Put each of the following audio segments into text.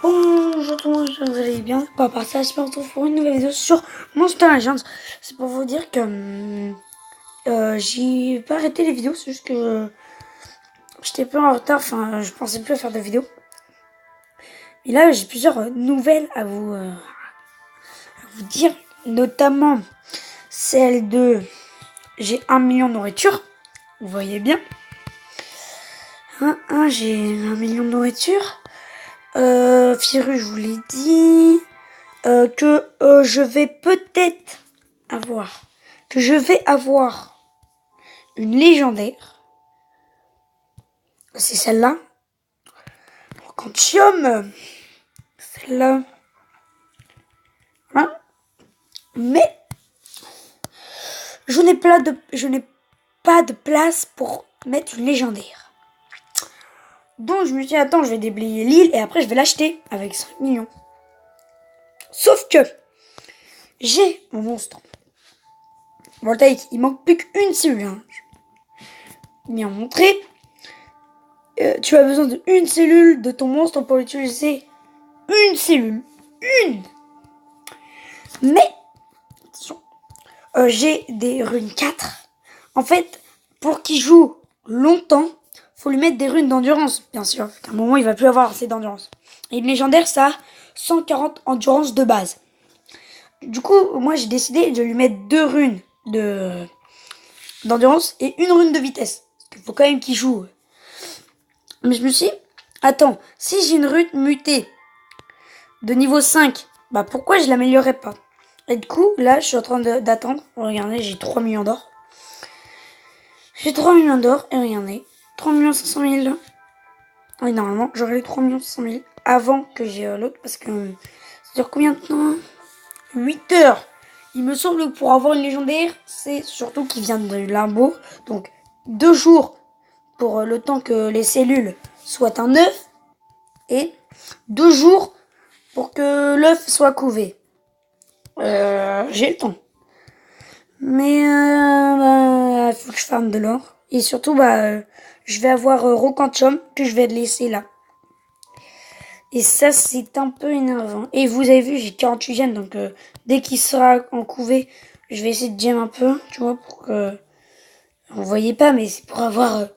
Bonjour tout le monde, j'espère que vous allez bien. Pas par ça, j'espère que vous retrouve pour une nouvelle vidéo sur Monster Legends. C'est pour vous dire que j'ai pas arrêté les vidéos, c'est juste que j'étais peu en retard, enfin je pensais plus à faire de vidéos. Et là j'ai plusieurs nouvelles à vous dire, notamment celle de j'ai 1 million de nourriture, vous voyez bien. J'ai 1 million de nourriture. Firu, je vous l'ai dit. Que je vais peut-être avoir. Que je vais avoir une légendaire. C'est celle-là. Quantium. Celle-là. Voilà. Mais je n'ai pas de place pour mettre une légendaire. Donc je me suis dit, attends, je vais déblayer l'île et après je vais l'acheter avec 5 millions. Sauf que j'ai mon monstre voltaïque. Il manque plus qu'une cellule. Hein. Bien montré. Tu as besoin d'une cellule de ton monstre pour l'utiliser. Une cellule. Une. Mais, attention, j'ai des runes 4. En fait, pour qu'il joue longtemps, faut lui mettre des runes d'endurance, bien sûr. À un moment, il va plus avoir assez d'endurance. Et une légendaire, ça a 140 endurance de base. Du coup, moi, j'ai décidé de lui mettre 2 runes d'endurance et une rune de vitesse. Parce qu'il faut quand même qu'il joue. Mais je me suis dit, attends, si j'ai une rune mutée de niveau 5, bah pourquoi je l'améliorerais pas? Et du coup, là, je suis en train d'attendre. Regardez, j'ai 3 millions d'or. J'ai 3 millions d'or, et regardez, 3 500 000. Oui, normalement, j'aurai les 3 500 000 avant que j'ai l'autre, parce que ça dure combien de temps? 8 heures. Il me semble que pour avoir une légendaire, c'est surtout qu'il vient du limbo. Donc, 2 jours pour le temps que les cellules soient un œuf, et 2 jours pour que l'œuf soit couvé. J'ai le temps. Mais faut que je farme de l'or. Et surtout, je vais avoir Rocantium que je vais laisser là. Et ça, c'est un peu énervant. Et vous avez vu, j'ai 48 gemmes. Donc, dès qu'il sera en couvée, je vais essayer de gemme un peu. Tu vois, pour que... Vous voyez pas, mais c'est pour avoir...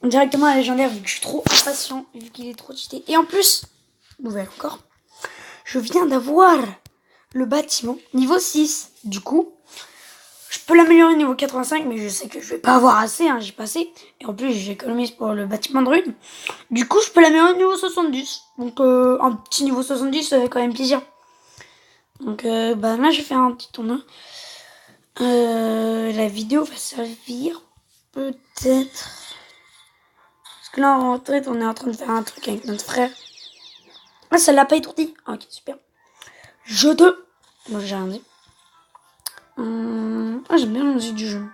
directement la légendaire, vu que je suis trop impatient. Vu qu'il est trop cheaté. Et en plus, nouvelle encore. Je viens d'avoir le bâtiment niveau 6. Du coup, je peux l'améliorer niveau 85, mais je sais que je vais pas avoir assez, hein, j'y passé. Et en plus, j'économise pour le bâtiment de rune. Du coup, je peux l'améliorer niveau 70. Donc, un petit niveau 70, ça fait quand même plaisir. Donc, là, je vais faire un petit tournoi. La vidéo va servir peut-être... Parce que là, en retraite, on est en train de faire un truc avec notre frère. Ah, ça l'a pas étourdi. Ok, super. Jeu 2. Moi, j'ai rien dit. J'aime bien la musique du jeu.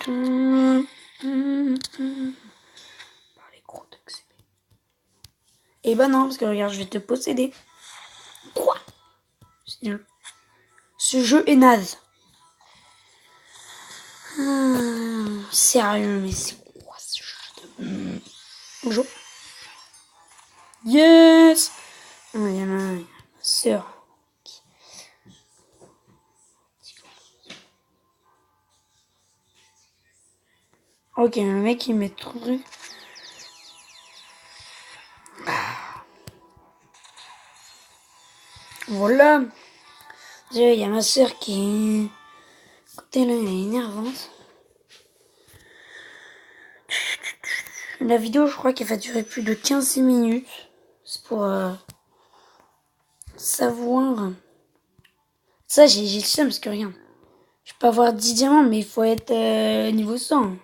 Par les gros d'accès. Et bah non, parce que regarde, je vais te posséder. Quoi? C'est nul. Ce jeu est naze. Sérieux, mais c'est quoi ce jeu de... Bonjour. Yes. Il y a ma sœur. Ok, le mec il met trop de trucs. Voilà. Il y a ma sœur qui... Écoutez là, elle est énervante. La vidéo, je crois qu'elle va durer plus de 15 minutes. C'est pour savoir. Ça, j'ai le seum parce que regarde. Je peux avoir 10 diamants, mais il faut être niveau 100.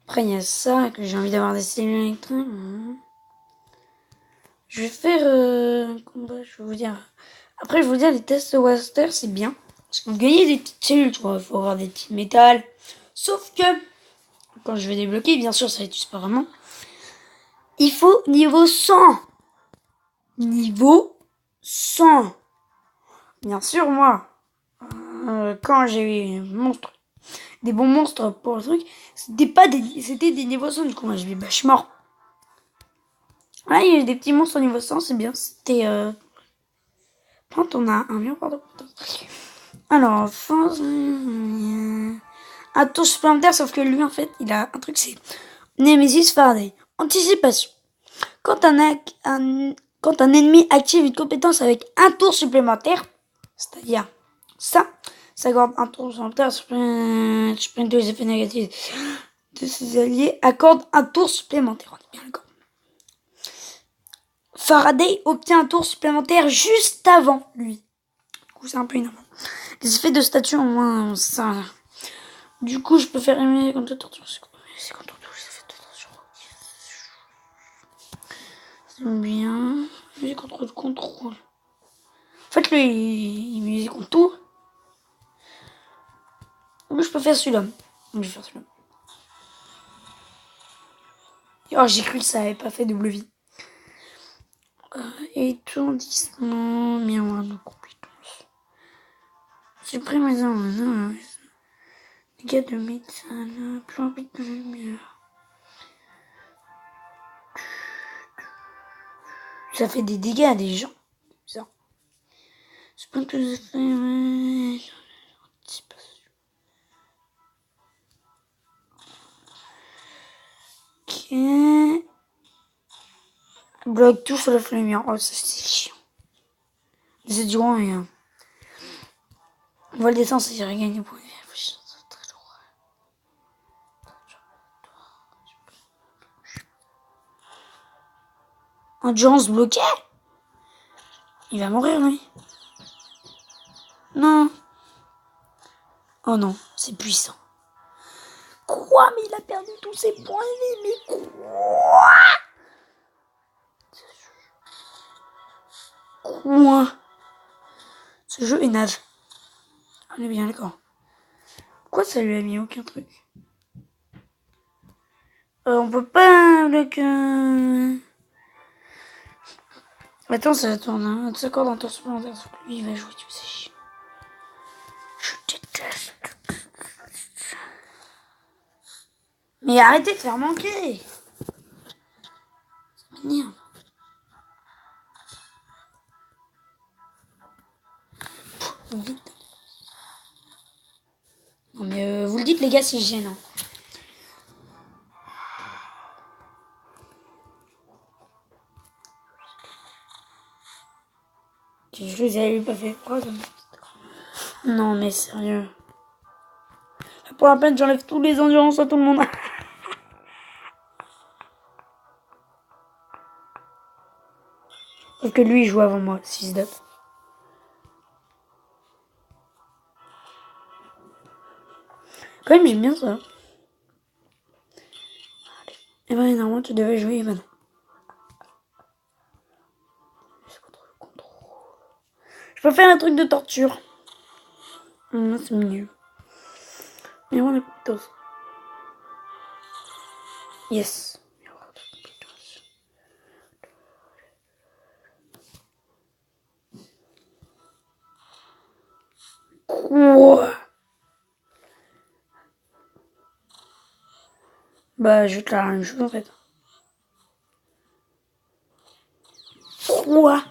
Après, il y a ça, que j'ai envie d'avoir des cellules électriques. Je vais faire... combat, je vais vous dire. Après, je vais vous dire, les tests Waster, c'est bien. Parce que vous gagnez des petites cellules, tu vois. Il faut avoir des petits métals. Sauf que, quand je vais débloquer, bien sûr, ça n'utilise pas vraiment. Il faut niveau 100. Niveau 100. Bien sûr, moi, quand j'ai des bons monstres pour le truc, c'était des niveaux 100. Du coup, moi, je suis mort. Là, il y a des petits monstres au niveau 100, c'est bien. C'était... Quand on a un million par de compétences. Alors, force... Un tour supplémentaire, sauf que lui, en fait, il a un truc, c'est... Nemesis Faraday. Anticipation. Quand quand un ennemi active une compétence avec un tour supplémentaire, c'est-à-dire ça accorde un tour supplémentaire, supprime tous les effets négatifs de ses alliés, accorde un tour supplémentaire. On est bien d'accord. Faraday obtient un tour supplémentaire juste avant lui. Du coup, c'est un peu énorme. Les effets de statut en moins ça. Du coup, je peux faire éliminer contre la torture. C'est contre tous les effets de torture. C'est bien. Musique contre le contrôle. En fait, lui, il musique contre tout. Moi, je peux faire celui-là. Je vais faire celui-là. Oh, j'ai cru que ça avait pas fait double vie. Étourdissement, miroir de compétences. Supprime les armes. Dégâts de métal, plan de lumière. Ça fait des dégâts à des gens. Ça. C'est pas que ça fait. Ok. Bloc tout sur la lumière. Oh, ça c'est chiant. C'est du grand rien. On va le descendre, ça irait gagner pour lui. Endurance bloquée. Il va mourir, lui. Non. Oh non, c'est puissant. Quoi? Mais il a perdu tous ses points de vie. Mais quoi? Ce jeu est naze. On est bien d'accord. Pourquoi ça lui a mis aucun truc? On peut pas bloquer... Attends, ça tourne. Hein. Ça accorde un tour supplémentaire. Lui, il va jouer, tu sais. Chiant. Je déteste. Mais arrêtez de faire manquer. Ça m'énerve. Vite. Non mais vous le dites les gars, c'est gênant. Je les avais pas fait. Non mais sérieux. Pour la peine, j'enlève tous les endurances à tout le monde. Sauf que lui, il joue avant moi, 6 dates. Quand même, j'aime bien ça. Et ben, normalement, tu devais jouer, et ben non. Je peux faire un truc de torture. C'est mieux. Mais on est plutôt. Yes. Quoi? Bah, je vais te la même chose en fait. Quoi?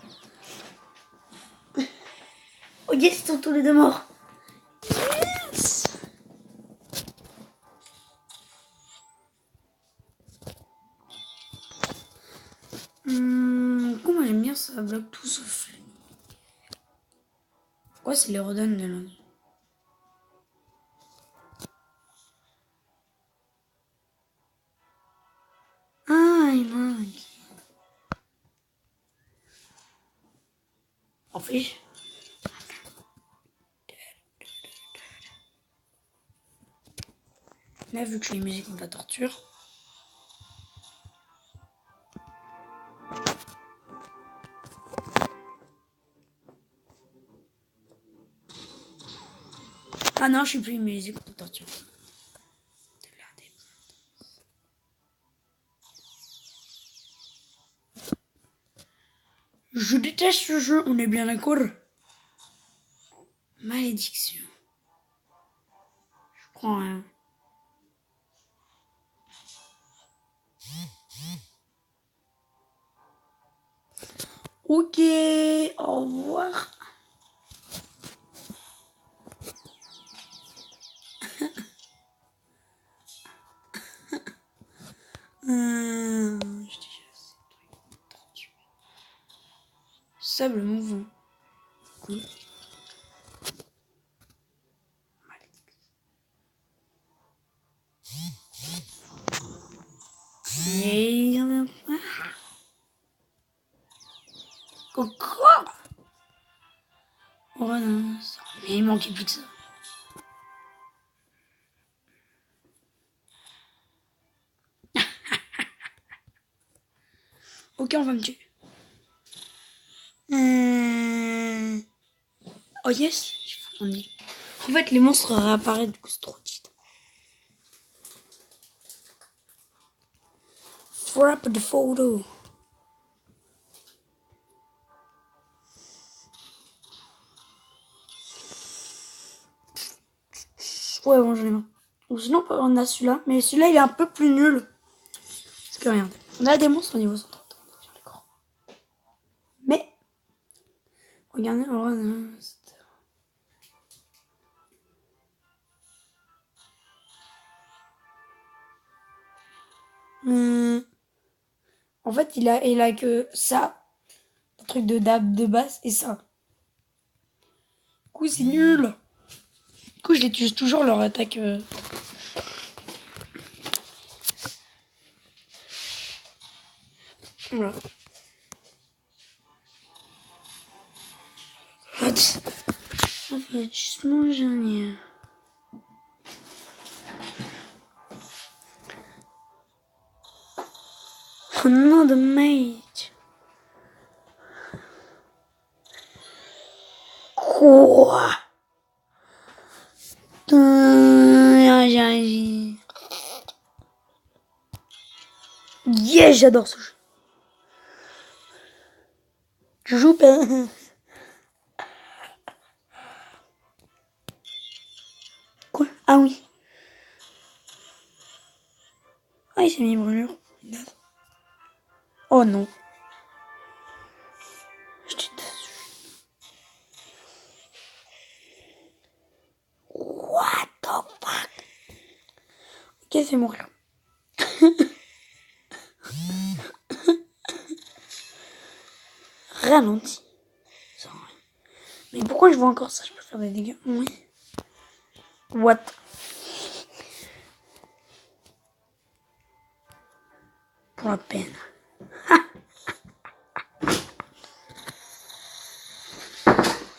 Oh yes, ils sont tous les deux morts. Yes. Comment j'aime bien ça, bloque tout sauf. Pourquoi c'est les redonne de l'autre? Ah, il manque. En fiche. Là, vu que je fais une musique contre la torture. Ah non, je suis plus une musique contre la torture. Je déteste ce jeu, on est bien d'accord. Malédiction. Je prends un. Ok, au revoir. Sable mouvant. Cool. Et... Quoi? Oh non, mais il manquait plus que ça. Ok, on va me tuer. Oh yes, on est. En fait, les monstres réapparaissent, du coup, c'est trop cheat. Frappe de photo. Ouais, bon, j'en ai marre. Ou sinon, on a celui-là. Mais celui-là, il est un peu plus nul. Parce que regarde, on a des monstres au niveau 130 sur l'écran. Mais, regardez, en fait, il a que ça. Un truc de dab de base et ça. Du coup, c'est nul. Du coup, je les tue toujours leur attaque. Voilà. En fait, juste manger un lien. Oh non, de mate. Quoi? Yeah, j'adore ce jeu. Je joue pas. Quoi? Ah oui. Ah, il s'est mis une brûlure. Oh non. Je te What the fuck? Ok, c'est mourir. Ralenti. Mais pourquoi je vois encore ça? Je peux faire des dégâts. Oui. What? Pour la peine.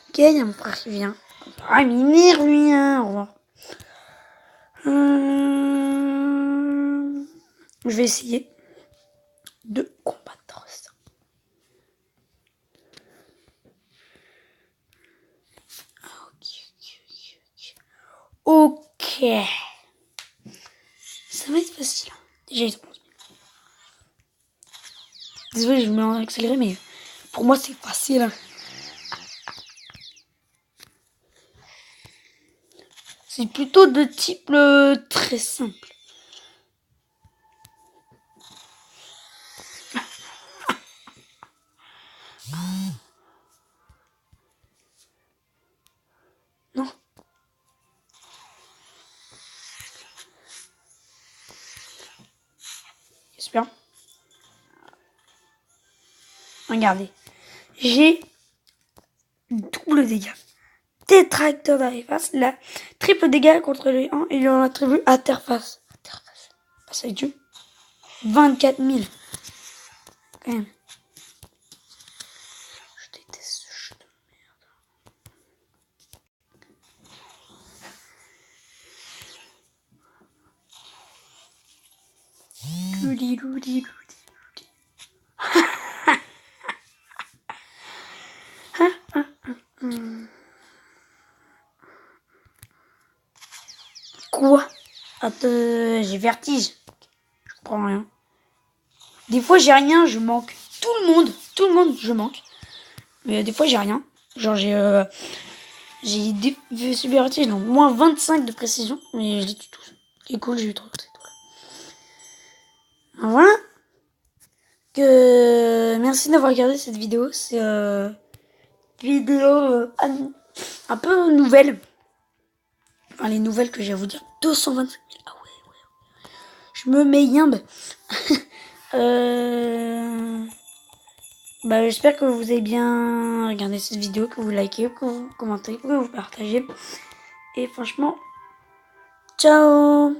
Ok, il y a mon frère qui vient. Ah, mais il est lui, hein. Au revoir. Je vais essayer de combattre ça. Ok. Ça va être facile. Déjà, ils ont 11 000. Désolé, je me mets en accéléré, mais pour moi, c'est facile. C'est plutôt de type très simple. Non. J'espère. Regardez. J'ai double dégâts. Détracteur d'arriface. La triple dégâts contre les 1 et on l'attribue à interface. Bah, ça tue. 24 000. Quand même. Je déteste ce jeu de merde. Loudi, loudi, loudi. Quoi? Attends, j'ai vertige. Je comprends rien. Des fois j'ai rien, je manque. Tout le monde, je manque. Mais des fois j'ai rien. Genre j'ai des super vertige, donc moins 25 de précision, mais je les tue tous. C'est cool, j'ai eu 3 étoiles. Voilà. Que merci d'avoir regardé cette vidéo. C'est une vidéo un peu nouvelle. Enfin, les nouvelles que j'ai à vous dire. 225 000. Ah ouais. Je me mets yimbe. J'espère que vous avez bien regardé cette vidéo, que vous likez, que vous commentez, que vous partagez. Et franchement, ciao!